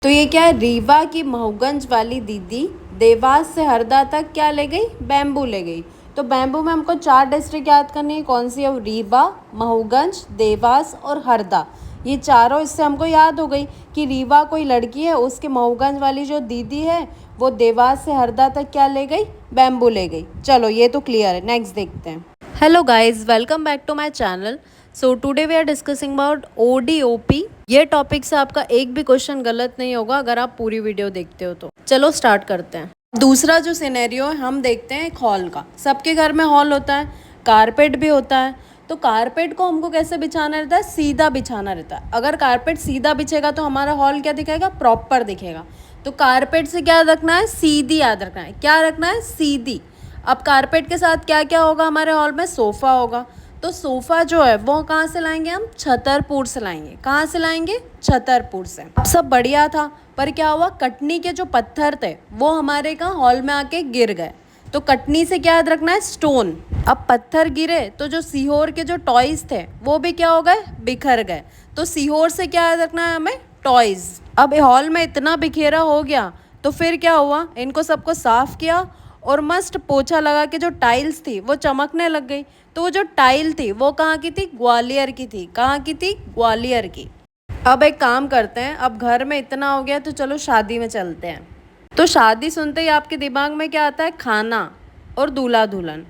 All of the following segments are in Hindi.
तो ये क्या है, रीवा की महूगंज वाली दीदी देवास से हरदा तक क्या ले गई, बैम्बू ले गई। तो बैम्बू में हमको 4 डिस्ट्रिक्ट याद करनी है। कौन सी है? रीवा, महूगंज, देवास और हरदा। ये चारों इससे हमको याद हो गई कि रीवा कोई लड़की है, उसके महूगंज वाली जो दीदी है वो देवास से हरदा तक क्या ले गई, बैम्बू ले गई। चलो ये तो क्लियर है। नेक्स्ट देखते हैं। Hello guys, welcome back to my channel. So today we are discussing about ODOP. ये टॉपिक से आपका एक भी क्वेश्चन गलत नहीं होगा अगर आप पूरी वीडियो देखते हो तो। चलो स्टार्ट करते हैं। दूसरा जो सिनेरियो है हम देखते हैं एक हॉल का। सबके घर में हॉल होता है, कारपेट भी होता है। तो कारपेट को हमको कैसे बिछाना रहता है? सीधा बिछाना रहता है। अगर कारपेट सीधा बिछेगा तो हमारा हॉल क्या दिखेगा? प्रॉपर दिखेगा। तो कारपेट से क्या रखना है? सीधी याद रखना है। क्या रखना है? सीधी। अब कारपेट के साथ क्या क्या होगा हमारे हॉल में? सोफ़ा होगा। तो सोफ़ा जो है वो कहाँ से लाएंगे हम? छतरपुर से लाएंगे। कहाँ से लाएंगे? छतरपुर से। अब सब बढ़िया था, पर क्या हुआ, कटनी के जो पत्थर थे वो हमारे कहाँ हॉल में आके गिर गए। तो कटनी से क्या याद रखना है? स्टोन। अब पत्थर गिरे तो जो सीहोर के जो टॉयज थे वो भी क्या हो गए? बिखर गए। तो सीहोर से क्या याद रखना है हमें? टॉयज। अब हॉल में इतना बिखेरा हो गया तो फिर क्या हुआ, इनको सबको साफ किया और मस्त पोछा लगा के जो टाइल्स थी वो चमकने लग गई। तो वो जो टाइल थी वो कहाँ की थी? ग्वालियर की थी। कहाँ की थी? ग्वालियर की। अब एक काम करते हैं, अब घर में इतना हो गया तो चलो शादी में चलते हैं। तो शादी सुनते ही आपके दिमाग में क्या आता है? खाना और दूल्हा दुल्हन।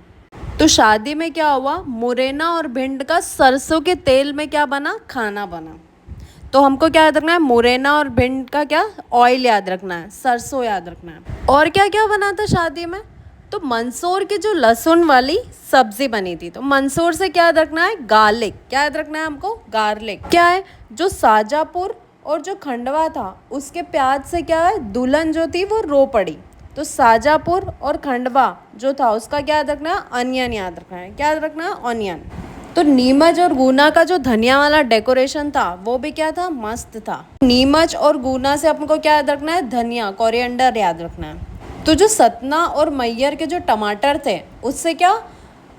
तो शादी में क्या हुआ, मुरैना और भिंड का सरसों के तेल में क्या बना? खाना बना। तो हमको क्या याद रखना है? मुरैना और भिंड का क्या? ऑयल याद रखना है, सरसों याद रखना है। और क्या क्या बना था शादी में? तो मंसूर की जो लहसुन वाली सब्जी बनी थी। तो मंसूर से क्या याद रखना है? गार्लिक। क्या याद रखना है हमको? गार्लिक। क्या है, जो शाजापुर और जो खंडवा था उसके प्याज से क्या है, दुल्हन जो थी वो रो पड़ी। तो शाजापुर और खंडवा जो था उसका क्या याद रखना है? अनियन याद रखना है। क्या याद रखना है? अनियन। तो नीमच और गुना का जो धनिया वाला डेकोरेशन था वो भी क्या था? मस्त था। नीमच और गुना से अपने को क्या याद रखना है? धनिया, कोरिएंडर याद रखना है। तो जो सतना और मैयर के जो टमाटर थे उससे क्या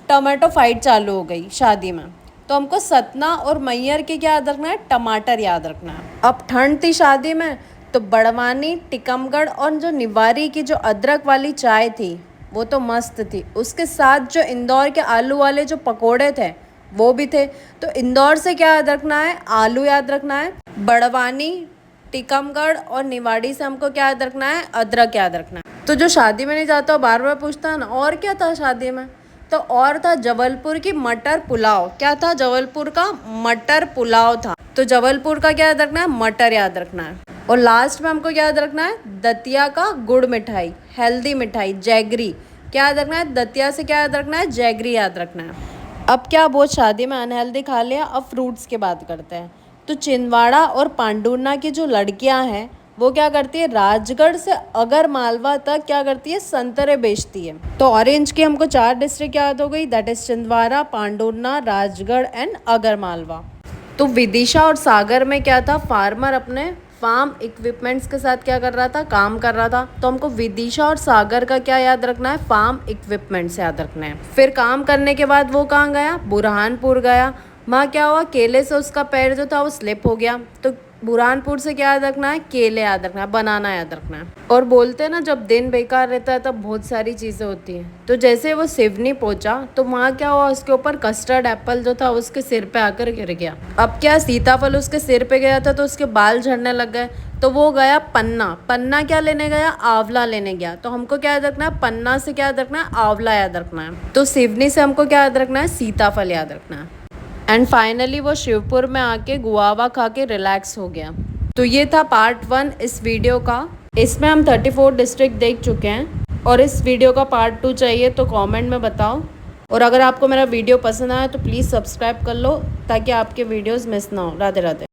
टमाटो फाइट चालू हो गई शादी में। तो हमको सतना और मैयर के क्या याद रखना है? टमाटर याद रखना है। अब ठंड थी शादी में तो बड़वानी, टिकमगढ़ और जो निवारी की जो अदरक वाली चाय थी वो तो मस्त थी। उसके साथ जो इंदौर के आलू वाले जो पकोड़े थे वो भी थे। तो इंदौर से क्या याद रखना है? आलू याद रखना है। बड़वानी, टीकमगढ़ और निवाड़ी से हमको क्या याद रखना है? अदरक याद रखना है। तो जो शादी में नहीं जाता बार बार पूछता है ना, और क्या था शादी में? तो और था जबलपुर की मटर पुलाव। क्या था? जबलपुर का मटर पुलाव था। तो जबलपुर का क्या याद रखना है? मटर याद रखना है। और लास्ट में हमको क्या याद रखना है? दतिया का गुड़ मिठाई, हेल्दी मिठाई, जैगरी। क्या याद रखना है? दतिया से क्या याद रखना है? जैगरी याद रखना है। अब क्या बहुत शादी में अनहेल्दी खा लिया, अब फ्रूट्स की बात करते हैं। तो छिंदवाड़ा और पांडुर्ना की जो लड़कियां हैं वो क्या करती है? राजगढ़ से अगर मालवा तक क्या करती है? संतरे बेचती है। तो ऑरेंज की हमको 4 डिस्ट्रिक्ट याद हो गई, that is Chhindwara, Pandhurna, Rajgarh and अगर मालवा। तो विदिशा और सागर में क्या था? फार्मर अपने फार्म इक्विपमेंट्स के साथ क्या कर रहा था? काम कर रहा था। तो हमको विदिशा और सागर का क्या याद रखना है? फार्म इक्विपमेंट्स याद रखना है। फिर काम करने के बाद वो कहाँ गया? बुरहानपुर गया। वहाँ क्या हुआ? केले से उसका पैर जो था वो स्लिप हो गया। तो बुरहानपुर से क्या याद रखना है? केले याद रखना है, बनाना याद रखना है। और बोलते हैं ना, जब दिन बेकार रहता है तब बहुत सारी चीज़ें होती हैं। तो जैसे वो सिवनी पहुंचा तो वहाँ क्या हुआ? उसके ऊपर कस्टर्ड एप्पल जो था उसके सिर पे आकर गिर गया। अब क्या, सीताफल उसके सिर पे गया था तो उसके बाल झड़ने लग गए। तो वो गया पन्ना। पन्ना क्या लेने गया? आंवला लेने गया। तो हमको क्या याद रखना है? पन्ना से क्या याद रखना है? आंवला याद रखना है। तो सिवनी से हमको क्या याद रखना है? सीताफल याद रखना है। एंड फाइनली वो शिवपुर में आके गुआवा खा के रिलैक्स हो गया। तो ये था पार्ट 1 इस वीडियो का। इसमें हम 34 डिस्ट्रिक्ट देख चुके हैं और इस वीडियो का पार्ट 2 चाहिए तो कमेंट में बताओ। और अगर आपको मेरा वीडियो पसंद आया तो प्लीज़ सब्सक्राइब कर लो ताकि आपके वीडियोस मिस ना हो। राधे राधे।